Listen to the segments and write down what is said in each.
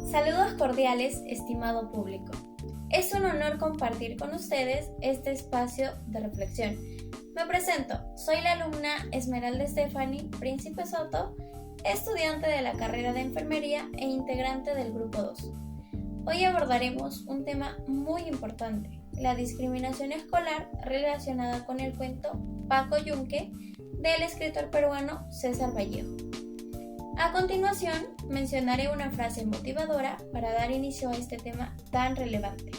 Saludos cordiales, estimado público. Es un honor compartir con ustedes este espacio de reflexión. Me presento, soy la alumna Esmeralda Stephanie Príncipe Soto, estudiante de la carrera de enfermería e integrante del grupo 2. Hoy abordaremos un tema muy importante, la discriminación escolar relacionada con el cuento Paco Yunque del escritor peruano César Vallejo. A continuación, mencionaré una frase motivadora para dar inicio a este tema tan relevante.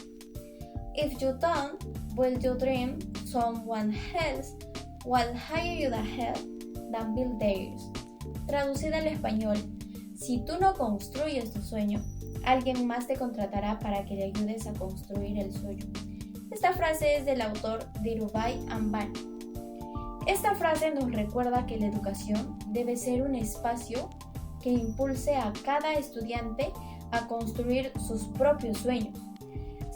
If you don't, will you dream someone else will hire you the hell than build theirs? Traducida al español, si tú no construyes tu sueño, alguien más te contratará para que le ayudes a construir el suyo. Esta frase es del autor Dhirubhai Ambani. Esta frase nos recuerda que la educación debe ser un espacio que impulse a cada estudiante a construir sus propios sueños,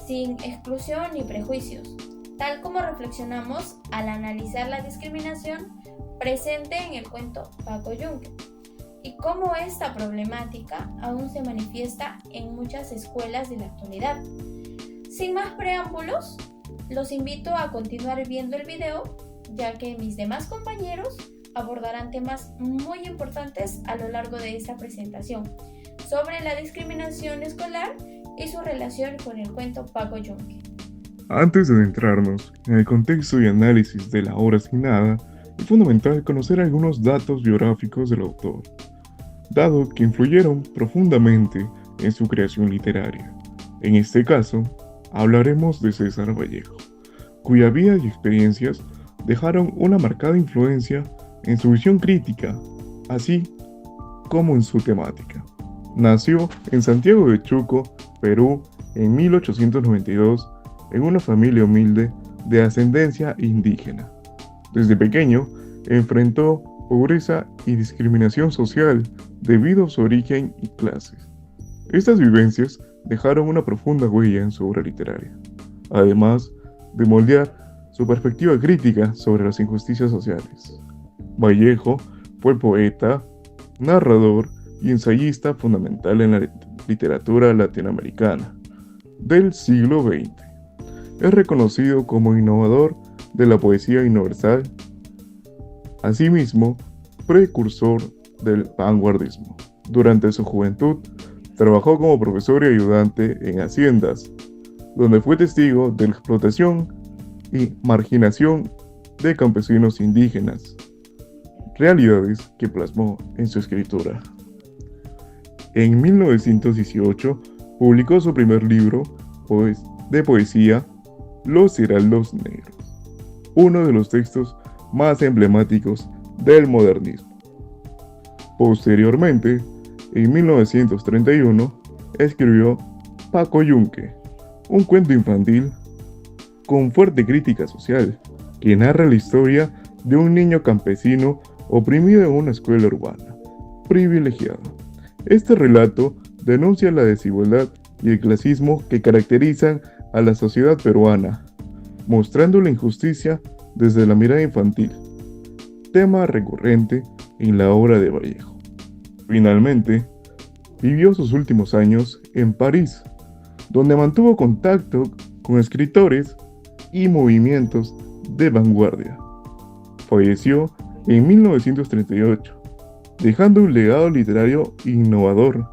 sin exclusión ni prejuicios, tal como reflexionamos al analizar la discriminación presente en el cuento Paco Yunque, y cómo esta problemática aún se manifiesta en muchas escuelas de la actualidad. Sin más preámbulos, los invito a continuar viendo el video, ya que mis demás compañeros abordarán temas muy importantes a lo largo de esta presentación sobre la discriminación escolar y su relación con el cuento Paco Yunque. Antes de adentrarnos en el contexto y análisis de la obra asignada, es fundamental conocer algunos datos biográficos del autor, dado que influyeron profundamente en su creación literaria. En este caso, hablaremos de César Vallejo, cuya vida y experiencias dejaron una marcada influencia en su visión crítica, así como en su temática. Nació en Santiago de Chuco, Perú, en 1892, en una familia humilde de ascendencia indígena. Desde pequeño, enfrentó pobreza y discriminación social debido a su origen y clases. Estas vivencias dejaron una profunda huella en su obra literaria, además de moldear su perspectiva crítica sobre las injusticias sociales. Vallejo fue poeta, narrador y ensayista fundamental en la literatura latinoamericana del siglo XX. Es reconocido como innovador de la poesía universal, asimismo, precursor del vanguardismo. Durante su juventud, trabajó como profesor y ayudante en haciendas, donde fue testigo de la explotación y marginación de campesinos indígenas, realidades que plasmó en su escritura. En 1918 publicó su primer libro de poesía, Los Heraldos Negros, uno de los textos más emblemáticos del modernismo. Posteriormente, en 1931, escribió Paco Yunque, un cuento infantil con fuerte crítica social, que narra la historia de un niño campesino oprimido en una escuela urbana, privilegiado. Este relato denuncia la desigualdad y el clasismo que caracterizan a la sociedad peruana, mostrando la injusticia desde la mirada infantil, tema recurrente en la obra de Vallejo. Finalmente, vivió sus últimos años en París, donde mantuvo contacto con escritores y movimientos de vanguardia. Falleció en 1938, dejando un legado literario innovador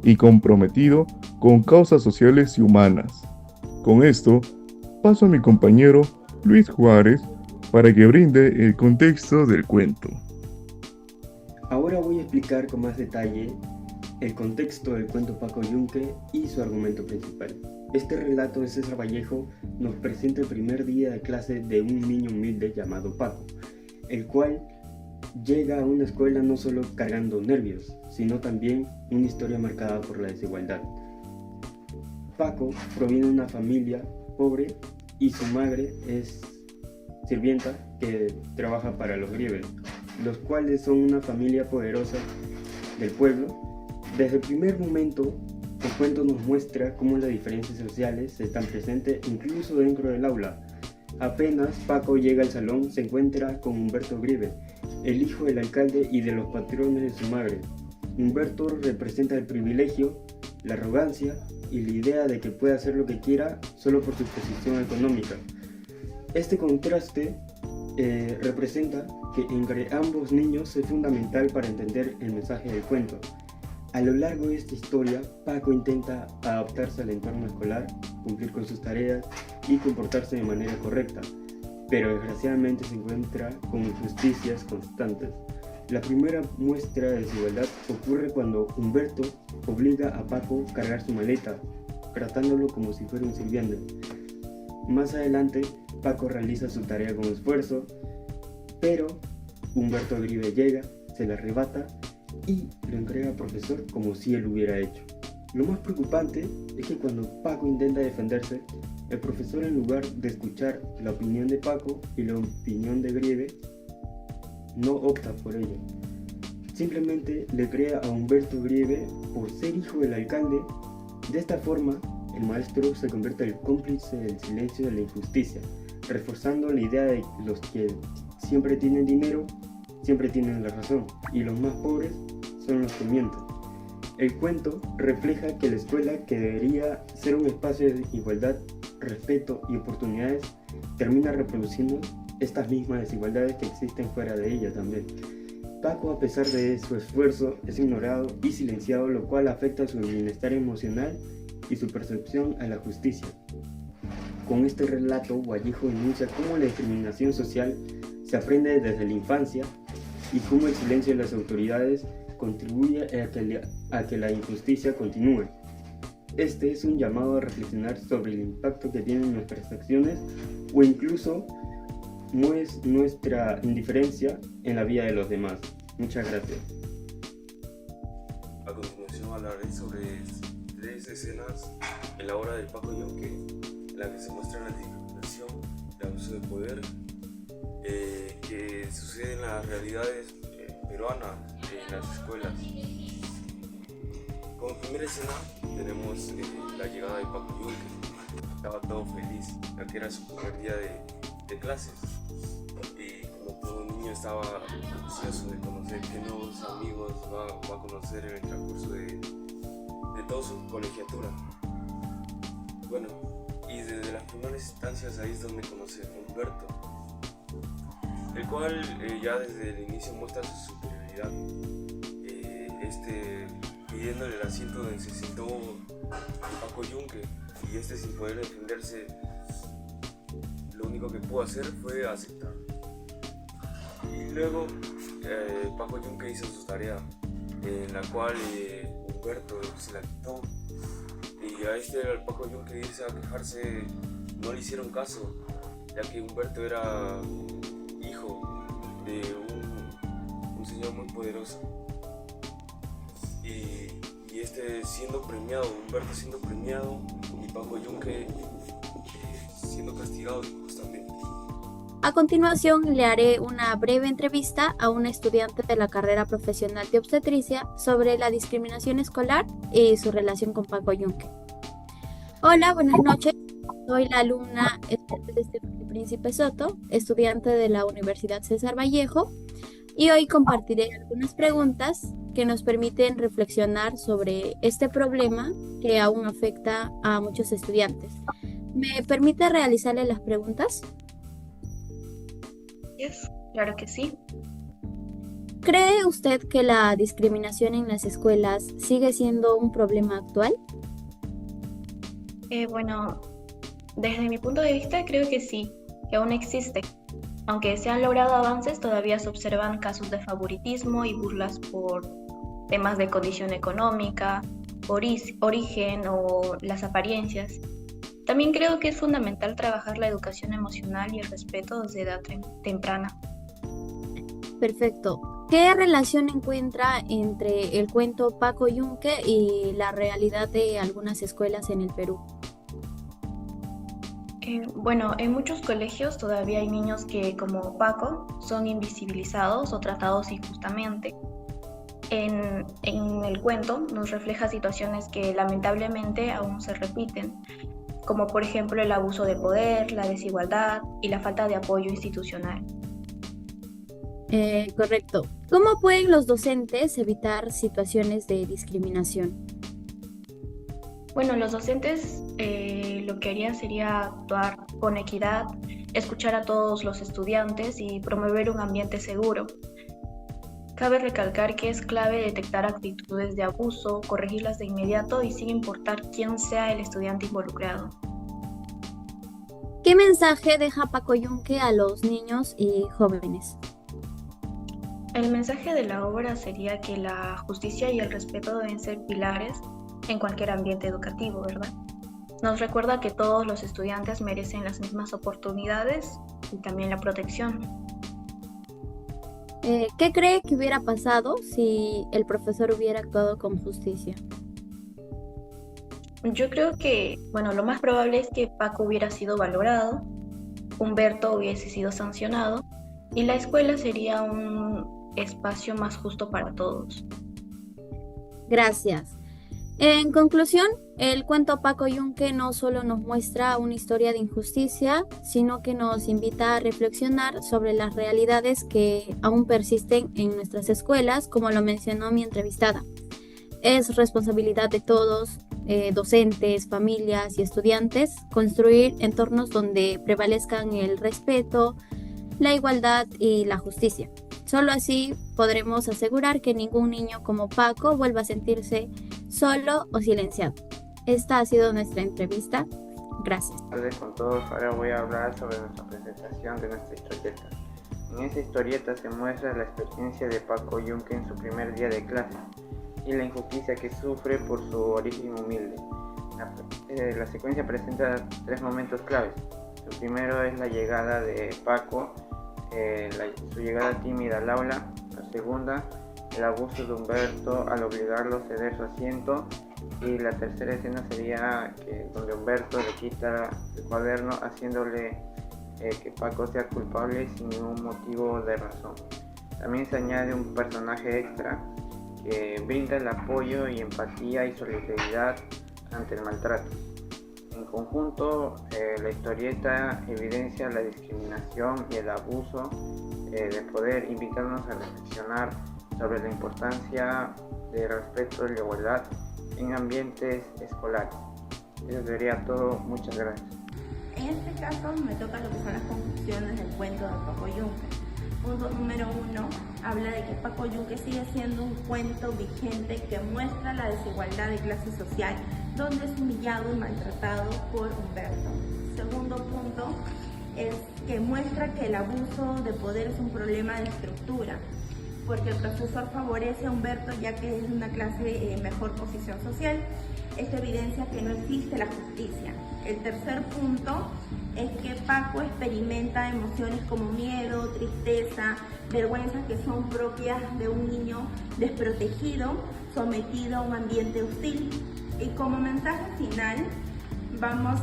y comprometido con causas sociales y humanas. Con esto, paso a mi compañero Luis Juárez para que brinde el contexto del cuento. Ahora voy a explicar con más detalle el contexto del cuento Paco Yunque y su argumento principal. Este relato de César Vallejo nos presenta el primer día de clase de un niño humilde llamado Paco, el cual llega a una escuela no solo cargando nervios, sino también una historia marcada por la desigualdad. Paco proviene de una familia pobre y su madre es sirvienta que trabaja para los Griebel, los cuales son una familia poderosa del pueblo. Desde el primer momento, el cuento nos muestra cómo las diferencias sociales están presentes incluso dentro del aula. Apenas Paco llega al salón, se encuentra con Humberto Griebel, el hijo del alcalde y de los patrones de su madre. Humberto representa el privilegio, la arrogancia y la idea de que puede hacer lo que quiera solo por su posición económica. Este contraste representa que entre ambos niños es fundamental para entender el mensaje del cuento. A lo largo de esta historia, Paco intenta adaptarse al entorno escolar, cumplir con sus tareas y comportarse de manera correcta, pero desgraciadamente se encuentra con injusticias constantes. La primera muestra de desigualdad ocurre cuando Humberto obliga a Paco a cargar su maleta, tratándolo como si fuera un sirviente. Más adelante, Paco realiza su tarea con esfuerzo, pero Humberto Grieve llega, se la arrebata y lo entrega al profesor como si él lo hubiera hecho. Lo más preocupante es que cuando Paco intenta defenderse, el profesor, en lugar de escuchar la opinión de Paco y la opinión de Grieve, no opta por ello. Simplemente le crea a Humberto Grieve por ser hijo del alcalde. De esta forma, el maestro se convierte en el cómplice del silencio de la injusticia, reforzando la idea de que los que siempre tienen dinero siempre tienen la razón y los más pobres son los que mienten. El cuento refleja que la escuela, que debería ser un espacio de igualdad, respeto y oportunidades, termina reproduciendo estas mismas desigualdades que existen fuera de ella también. Paco, a pesar de su esfuerzo, es ignorado y silenciado, lo cual afecta su bienestar emocional y su percepción a la justicia. Con este relato, Vallejo denuncia cómo la discriminación social se aprende desde la infancia y cómo el silencio de las autoridades contribuye a que la injusticia continúe. Este es un llamado a reflexionar sobre el impacto que tienen nuestras acciones o incluso nuestra indiferencia en la vida de los demás. Muchas gracias. A continuación hablaré sobre 3 escenas en la obra del Paco Yunque, en la que se muestra la discriminación, el abuso de poder que sucede en las realidades peruanas, en las escuelas. Como primera escena tenemos la llegada de Paco Yunque. Estaba todo feliz, ya que era su primer día de clases, y como todo niño estaba ansioso de conocer qué nuevos amigos va a conocer en el transcurso de toda su colegiatura. Bueno, y desde las primeras instancias ahí es donde conoce a Humberto, el cual ya desde el inicio muestra su superioridad, pidiéndole el asiento donde se sentó Paco Yunque, y sin poder defenderse, lo único que pudo hacer fue aceptar. Y luego Paco Yunque hizo su tarea, en la cual Humberto se la quitó, y al Paco Yunque irse a quejarse no le hicieron caso, ya que Humberto era hijo de un señor muy poderoso, y siendo premiado, Humberto siendo premiado y Paco Yunque siendo castigado injustamente. A continuación le haré una breve entrevista a un estudiante de la carrera profesional de obstetricia sobre la discriminación escolar y su relación con Paco Yunque. Hola, buenas noches. Soy la alumna Príncipe Soto, estudiante de la Universidad César Vallejo, y hoy compartiré algunas preguntas que nos permiten reflexionar sobre este problema que aún afecta a muchos estudiantes. ¿Me permite realizarle las preguntas? Yes, claro que sí. ¿Cree usted que la discriminación en las escuelas sigue siendo un problema actual? Bueno, desde mi punto de vista creo que sí, que aún existe. Aunque se han logrado avances, todavía se observan casos de favoritismo y burlas por temas de condición económica, origen o las apariencias. También creo que es fundamental trabajar la educación emocional y el respeto desde edad temprana. Perfecto. ¿Qué relación encuentra entre el cuento Paco Yunque y la realidad de algunas escuelas en el Perú? Bueno, en muchos colegios todavía hay niños que, como Paco, son invisibilizados o tratados injustamente. En el cuento nos refleja situaciones que lamentablemente aún se repiten, como por ejemplo el abuso de poder, la desigualdad y la falta de apoyo institucional. Correcto. ¿Cómo pueden los docentes evitar situaciones de discriminación? Bueno, los docentes lo que harían sería actuar con equidad, escuchar a todos los estudiantes y promover un ambiente seguro. Cabe recalcar que es clave detectar actitudes de abuso, corregirlas de inmediato y sin importar quién sea el estudiante involucrado. ¿Qué mensaje deja Paco Yunque a los niños y jóvenes? El mensaje de la obra sería que la justicia y el respeto deben ser pilares en cualquier ambiente educativo, ¿verdad? Nos recuerda que todos los estudiantes merecen las mismas oportunidades y también la protección. ¿Qué cree que hubiera pasado si el profesor hubiera actuado con justicia? Yo creo que, lo más probable es que Paco hubiera sido valorado, Humberto hubiese sido sancionado y la escuela sería un espacio más justo para todos. Gracias. En conclusión, el cuento Paco Yunque no solo nos muestra una historia de injusticia, sino que nos invita a reflexionar sobre las realidades que aún persisten en nuestras escuelas, como lo mencionó mi entrevistada. Es responsabilidad de todos, docentes, familias y estudiantes, construir entornos donde prevalezcan el respeto, la igualdad y la justicia. Solo así podremos asegurar que ningún niño como Paco vuelva a sentirse solo o silenciado. Esta ha sido nuestra entrevista. Gracias. Hola con todos, ahora voy a hablar sobre nuestra presentación de nuestra historieta. En esta historieta se muestra la experiencia de Paco Yunque en su primer día de clase y la injusticia que sufre por su origen humilde. La secuencia presenta 3 momentos claves. El primero es la llegada de Paco, su llegada tímida al aula. La segunda, el abuso de Humberto al obligarlo a ceder su asiento. Y la tercera escena sería donde Humberto le quita el cuaderno haciéndole que Paco sea culpable sin ningún motivo de razón. También se añade un personaje extra que brinda el apoyo y empatía y solidaridad ante el maltrato. En conjunto, la historieta evidencia la discriminación y el abuso de poder, invitándonos a reflexionar sobre la importancia del respeto y la igualdad en ambientes escolares. Eso sería todo, muchas gracias. En este caso me toca lo que son las conclusiones del cuento de Paco Yunque. Punto número 1, habla de que Paco Yunque sigue siendo un cuento vigente que muestra la desigualdad de clase social, donde es humillado y maltratado por Humberto. Segundo punto es que muestra que el abuso de poder es un problema de estructura, porque el profesor favorece a Humberto ya que es una clase de mejor posición social. Esto evidencia que no existe la justicia. El tercer punto es que Paco experimenta emociones como miedo, tristeza, vergüenza que son propias de un niño desprotegido, sometido a un ambiente hostil. Y como mensaje final, vamos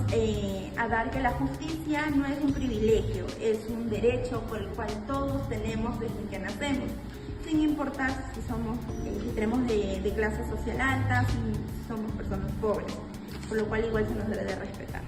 a dar que la justicia no es un privilegio, es un derecho por el cual todos tenemos desde que nacemos, sin importar si somos tenemos de clase social alta, si somos personas pobres, por lo cual igual se nos debe de respetar.